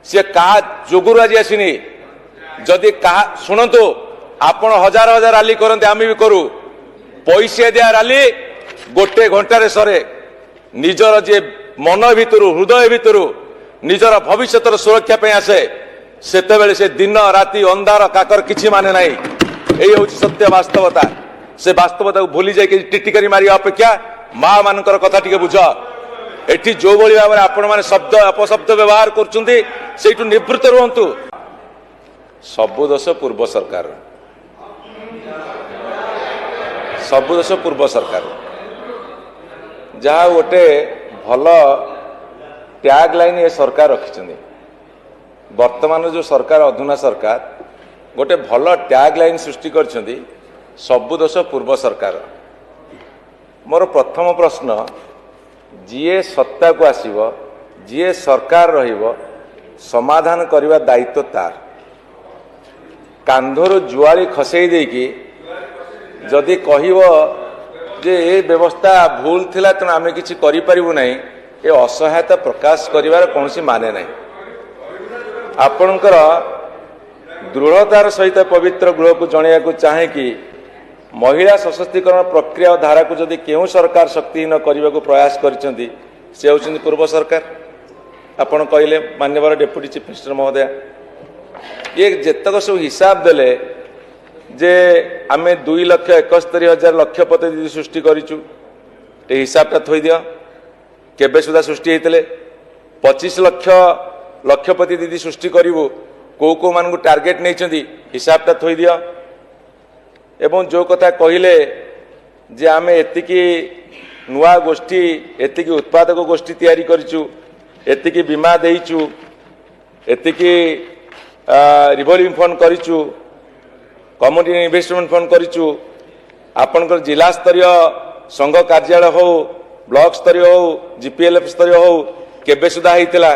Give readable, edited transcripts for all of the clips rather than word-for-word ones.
सी क्या जोगुरु आज आसनी जदि कहा शुणु आपण हजार हजार रैली करते आम भी करूँ पैसा दिया रैली गोटे घंटे सरे निजर जे मन भितर हृदय भितर निजर भविष्य सुरक्षा पे आसे सेतेबेले से दिन राति अंधार काकर किछि माने नहीं यही हूँ सत्य वास्तवता से वास्तवता को भूली जाए टिटिकारी मारिया अपेक्षा माँ मानकर कथा टिके बुझ एठी जो भली भाव में आपण माने शब्द अपशब्द व्यवहार कर निवृत्त रुहतु सबु दोष पूर्व सरकार सबु दोष पूर्व सरकार जहाँ गोटे भल टैग लाइन ये सरकार रखिछन्ती वर्तमान जो सरकार अधुना सरकार गोटे भल टैग लाइन सृष्टि करछन्ती सबु दोष पूर्व सरकार। मोर प्रथम प्रश्न जीए सत्ता को आसीबो जीए सरकार रहिबो समाधान करने दायित्व तार कांधर जुआली खसई देकी जदि कहबो जे ये व्यवस्था भूल थिला तेणु आम कि करूँ ना ये असहायता प्रकाश करिवार कौन माने ना आपणकर दृढ़तार सहित पवित्र गृह को जनइया को चाहे कि महिला सशक्तिकरण प्रक्रिया धारा को जदि केउ सरकार शक्तिहीन करने को प्रयास करछन्ती से होउछन्ती पूर्व सरकार। आपण कहले माननीय डेप्यूटी चीफ मिनिस्टर महोदय ये जेतक सब हिसाब देले जे आमे 2,71,000 लक्षपति सृष्टि करिचु ए हिसाबटा थोई दियो केबे सुधा सृष्टि हेतले 25 लाख लक्षपति दीदी सृष्टि करिवो को मान को टार्गेट नहीं हिसाबटा थोई दियो एवं जो कथा कहले जे आमे एतिकी नुआ गोष्ठी एतिकी उत्पादक गोष्ठी तैयारी करिचु एतिकी बीमा देइचु एतिकी रिवॉल्विंग फंड करिचु कम्युनिटी इन्वेस्टमेंट फंड करिचु आपनकर जिला स्तरीय संघ कार्यालय हो ब्लॉक स्तरीय हो जीपीएलएफ स्तरीय हो केबे सुधा हेतिला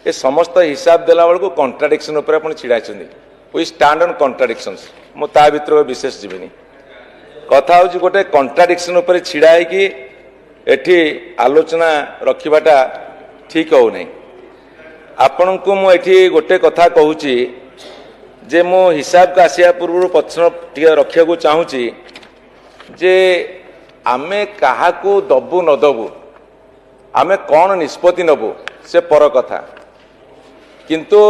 ए समस्त हिसाब देला बेलू कॉन्ट्राडिक्शन उपर आपण छिड़ा वी स्टैंड ऑन कॉन्ट्राडिक्शंस मु ता भितर विशेष जीविनी कथा हूँ गोटे कॉन्ट्राडिक्शन उपर छिड़ा कि एठी आलोचना रखिबाटा ठीक हो नहीं आपण को मु एठी गोटे कथा कहूची जे मो हिसाब का आसिया पूर्व पछन टिके रखिया को चाहूची जे आमे काहाकू दबु न दबु आमे कौन निष्पत्ति नबु से पर कथा किंतु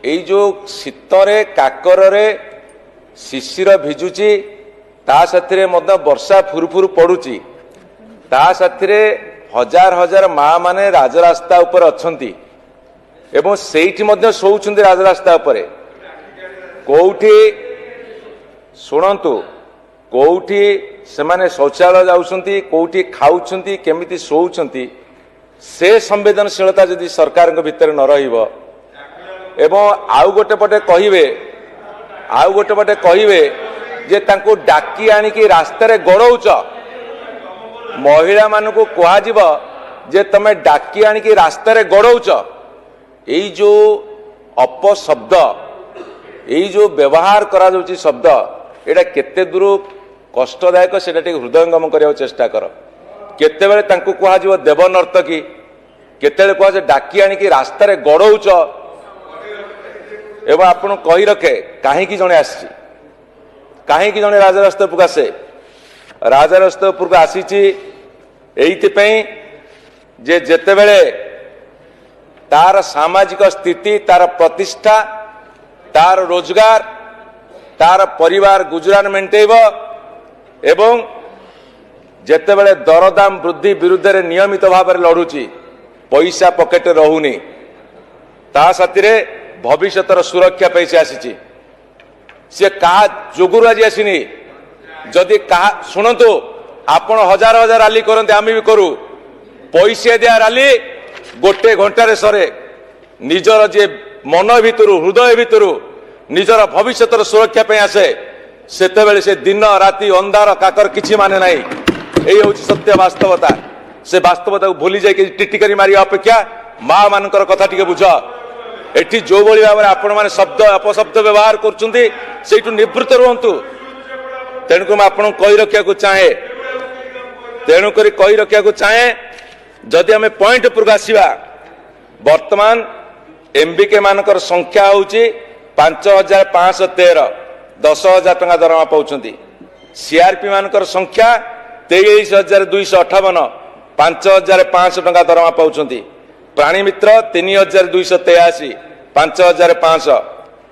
एई जो शीतरे काकरे शिशिर भिजुची ता साथिरे मध्य वर्षा फुरफुर पड़ुची ता साथिरे हजार हजार माँ माने राजरास्ता ऊपर अछंती एवं सेठी मध्य सोउछंती राजरास्ता ऊपर कोठी शुणु कोठी से माने शौचालय जाउछंती कोठी खाउछंती केमिति सोउछंती से संवेदनशीलता यदि सरकार भितर न रहिबो एवं आउ गोटे पटे कहिबे जे तांको डाकी आनिकी रास्ता रे गड़ौच महिला मानकु कुहाजिबो जे तमे डाकी आनिकी रास्ता रे गड़ौच एई जो अपशब्द एई जो व्यवहार करा जाउची शब्द एटा केते दूर कष्टदायक सेटा टिके हृदयंगम करने चेष्टा कर केतेबेले तांको कुहाजिबो देव नर्तकी केतेबेले कुहा जे डाकी आनिकी रास्ता रे गड़ौच एवं आपण कही रखे कहीं जड़े आसी कहीं जड़े राजरास्ता उपरक आसे राजरास्ता उपरक आसी जे जेतेबेले तार सामाजिक स्थिति तार प्रतिष्ठा तार रोजगार तार परिवार गुजरान मेंटेब एवं जेतेबेले दरदाम वृद्धि विरुद्ध रे नियमित भाव में लड़ुची पैसा पकेट रहुनी ता साथी भविष्यर सुरक्षा पैसे आसी सी क्या जोगुरु आज आसनी जदि कहा शुणु आपण हजार हजार रैली करते आम भी करूँ पैसा दिया रैली गोटे घंटे सरे निजर जे मन भितर हृदय भितर निजर भविष्य सुरक्षा पे आसे सेतेबेले से दिन राति अंधार काकर किछि माने नहीं यही हूँ सत्य वास्तवता से वास्तवता को भूली जाए टिटिकारी मारिया अपेक्षा माँ मानकर कथा टिके बुझ एठी जो भली भाव में आपण माने शब्द अपशब्द व्यवहार कर निवृत्त रुहतु तेणुक मुझे कही रखा को चाहे तेणुक कही रखा को चाहे जदि आम पॉइंट उपरक आसवा वर्तमान एमबीके मानकर संख्या होची 5513 10,000 टंका दरमा पाउछंती। सीआरपी मानकर संख्या 23,258 5,500 टंका दरमा पाउछंती। प्राणी मित्र 3,283 5,500।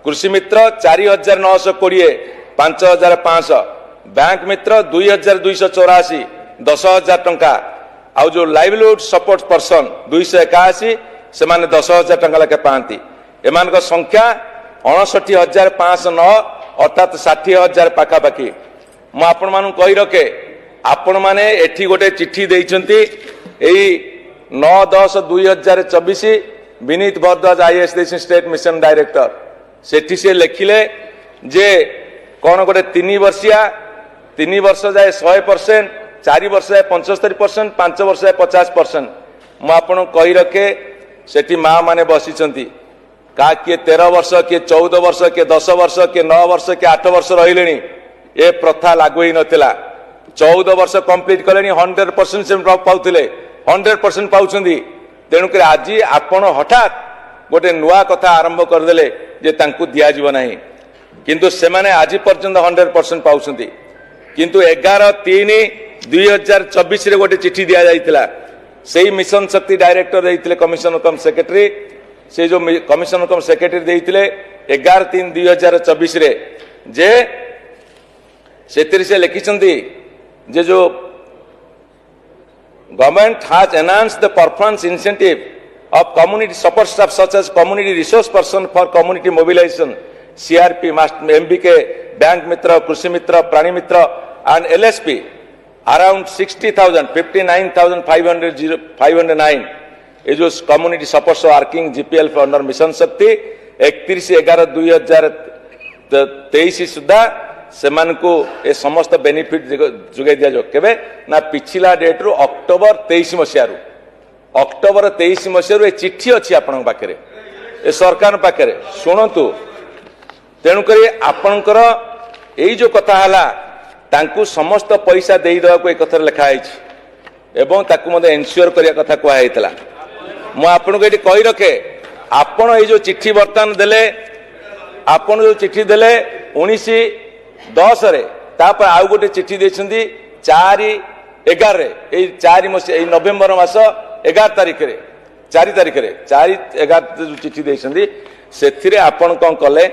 कृषि मित्र 4,920 5,500। बैंक मित्र 2,284 10,000 टंका। आउ जो लाइवलीहुड सपोर्ट पर्सन 281 से माने 10,000 टंका लेके पाती। एमान संख्या 59,509 अर्थात 60,000 पाखापाखि। मु आपण मानु कहि रखे आपण माने एठी गोटे चिट्ठी देइचंती एई 9/10/2024 विनीत भरद्वाज आईएएस देश स्टेट मिशन डायरेक्टर सेठी से लिखिले जे कौन गोटे 3 वर्ष जाए 100%, 4 वर्ष जाए 75%, 5 वर्ष जाए 50%। मु आपण कहि रखे सेठी माँ माने बसिचंती का किए 13 वर्ष किए 14 वर्ष किए 10 वर्ष किए 9 वर्ष किए 8 वर्ष रहिलेनी ए प्रथा लागू ही नथिला। 14 वर्ष कंप्लीट कलेनी 100% से पाउथिले 100% पाउछंदी। तेणुक आज आपण हठात गोटे नुआ कथा आरंभ करदेले जे तांकु दिया जीव नाही, किंतु सेमाने आज पर्यंत 100% पाउछंदी। किंतु 11/3/2024 रे गोटे चिट्ठी दिया जाइतिला। सेही मिशन शक्ति डायरेक्टर देइतिले कमिशनर कम सेक्रेटरी। से जो कमिशनर कम सेक्रेटरी देइतिले 11/3/2024 रे जे सेतिर से लिखिछंती जे जो government has enhanced the performance incentive of community support staff such as community resource person for community mobilization, CRP, MBK, bank mitra, कृषि मित्र, प्राणी मित्र and LSP around 60,000 59,509 ये जो community support working GPL under mission शक्ति 31/11/2023 सुधा सेमान को ए समस्त benefit जुगे दिया जो केबे ना पिछला डेट रु अक्टोबर 23 मसियारू अक्टोबर 23 मसियारू ए चिट्ठी अछि आपन पाखरे ए सरकार पाखरे सुनंतु। तेणु करी आपनकर एई जो कथा हला तांकु समस्त पैसा देई देवा को ए कथा लिखा आइछि एवं ताकु मते एन्श्योर करिया कथा को आइतला। मु आपन को एटी कहि रखे आपन एई जो चिट्ठी बर्तन देले आपन जो चिट्ठी देले 19/10 रे तापर आउ गोटे चिट्ठी देछंदी 4/11 रे ए 4 नवेम्बर मास 11 तारिख रे 4 तारिख रे 4/11 चिट्ठी देछंदी सेथिरे आपन कोन कले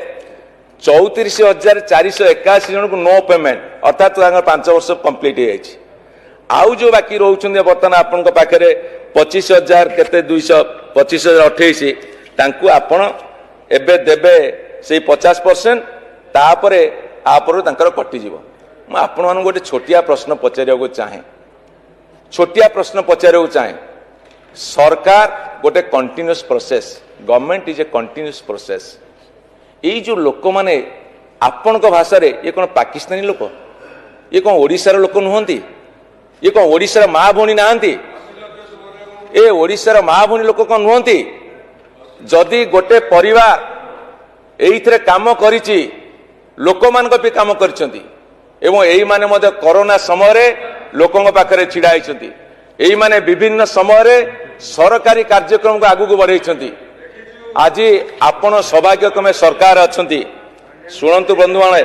34,481 जन को नो पेमेंट अर्थात 5 वर्ष कंप्लीट हो जाइछि। आउ जो बाकी रहउछंदी बर्तन आपन को पाखरे 25,000 केते 225,028 तांकु आपन एबे देबे से 50% तापरे आपरो तांकर कटि जीव। मैं आपण मान गोटे छोटिया प्रश्न पचारिया चाहे सरकार गोटे continuous process government is a continuous process. यही जो लोक माने आपण को भाषा रे ये कौन पाकिस्तानी लोक ये कौन ओडिशार लोक नुहंती ये कौन ओडिशार माँ भौणी नाहंती ए ओडिशार माँ भौणी लोक कौन नुहंती। जदि गोटे परिवार एइथरे काम करिछि लोक मान भी काम करछंती एवं एई माने मध्य कोरोना समय रे लोकंग पाखरे छिड़ा होइछंती। एई माने विभिन्न समय रे सरकारी कार्यक्रम को आगु को बढ़ाइछंती। आज आपण सौभाग्यक्रमे सरकार अछंती। सुनंतु बंधु माने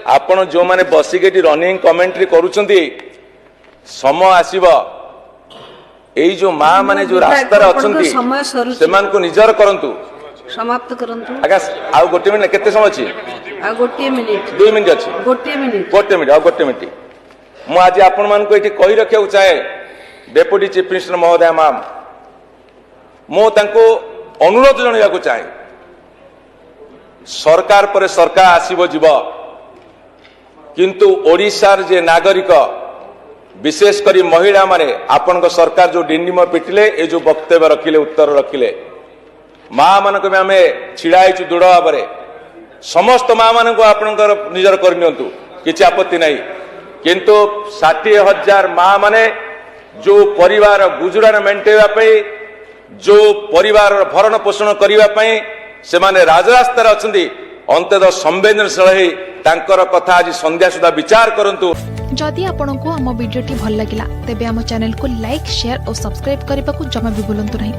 आपण जो माने बसिकेटी रनिंग कमेंट्री करूछंती समय आसीबो एई जो मां माने जो रास्ता रे अछंती सेमान को निजर करंतु समाप्त करंतु। आगा आ गोटे मिनिट केते समय अछि आ गोटे मिनिट 2 मिनिट अछि गोटे मिनिट आ गोटे मिनिट मु आज आपण मान को एठी कहि रखे चाहे डेप्यूटी चीफ मिनिस्टर महोदय मैम मु तांको अनुरोध जणिया को चाहे सरकार पर सरकार आसीबो जीव किंतु ओडिशार जे नागरिक विशेष करी महिला माने आपण को सरकार जो डिंडिम पिटिले ए जो वक्तव्य रखिले उत्तर रखिले माँ मान को आम छिड़ा दृढ़ भाव में समस्त माँ मान को आप निजर करनी किसी आपत्ति नहीं किंतु 60,000 माँ माने जो परिवार गुजरान मेंटेवाई जो परिवार भरण पोषण करने से माने राजरास्तार अच्छी अंततः संवेदनशील तांकर कथा आज संध्या सुधा विचार करंतु। जदि आपंक आम भिडी भल लगा तेब आम चैनल को लाइक शेयर और सब्सक्राइब करने को जमा भी भूलु नहीं।